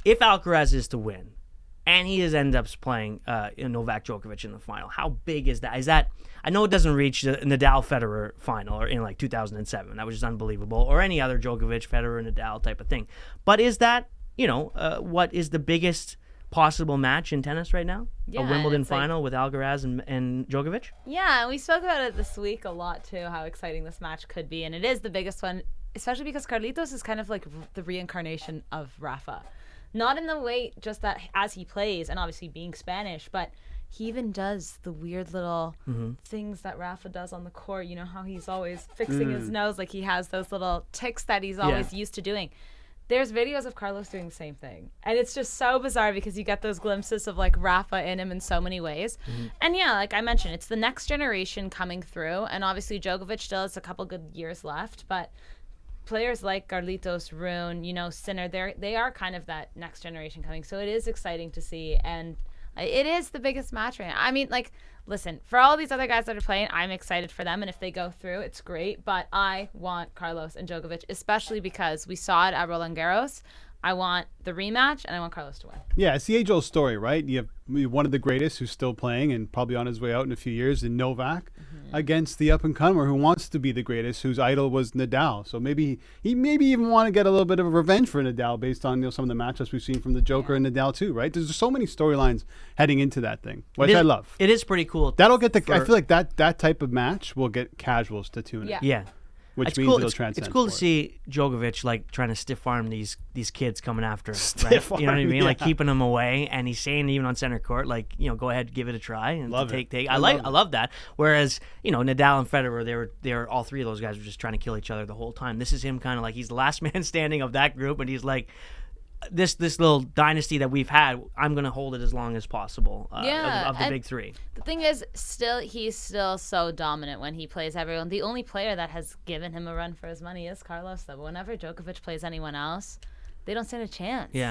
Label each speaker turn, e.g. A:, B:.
A: if Alcaraz is to win, and he ends up playing Novak Djokovic in the final, how big is that? Is that, I know it doesn't reach the Nadal-Federer final or in like 2007. That was just unbelievable. Or any other Djokovic, Federer, Nadal type of thing. But is that, what is the biggest possible match in tennis right now?
B: Yeah,
A: a Wimbledon final with Alcaraz and Djokovic?
B: Yeah, we spoke about it this week a lot too, how exciting this match could be. And it is the biggest one, especially because Carlitos is kind of like the reincarnation of Rafa. Not in the way just that as he plays, and obviously being Spanish, but he even does the weird little things that Rafa does on the court. You know how he's always fixing his nose, like he has those little tics that he's always used to doing. There's videos of Carlos doing the same thing. And it's just so bizarre because you get those glimpses of like Rafa in him in so many ways. And yeah, like I mentioned, it's the next generation coming through. And obviously Djokovic still has a couple good years left, but players like Carlitos, Rune, Sinner, they are kind of that next generation coming. So it is exciting to see. And it is the biggest match right now. I mean, like, listen, for all these other guys that are playing, I'm excited for them. And if they go through, it's great. But I want Carlos and Djokovic, especially because we saw it at Roland Garros. I want the rematch, and I want Carlos to win.
C: Yeah, it's the age-old story, right? You have one of the greatest who's still playing and probably on his way out in a few years in Novak against the up-and-comer who wants to be the greatest, whose idol was Nadal. So maybe he maybe even want to get a little bit of a revenge for Nadal based on some of the matchups we've seen from the Joker and Nadal too, right? There's so many storylines heading into that thing, which I love.
A: It is pretty cool.
C: That'll get I feel like that type of match will get casuals to tune in.
A: Yeah.
C: Which means it'll transcend.
A: It's cool to see Djokovic like trying to stiff arm these kids coming after him. Right? You know what I mean? Like keeping them away, and he's saying even on center court, like go ahead, give it a try, and take. I love that. Whereas Nadal and Federer, they were all three of those guys were just trying to kill each other the whole time. This is him kind of like he's the last man standing of that group, and he's like, this little dynasty that we've had, I'm going to hold it as long as possible of the big three.
B: The thing is, he's still so dominant when he plays everyone. The only player that has given him a run for his money is Carlos, though. Whenever Djokovic plays anyone else, they don't stand a chance.
A: Yeah.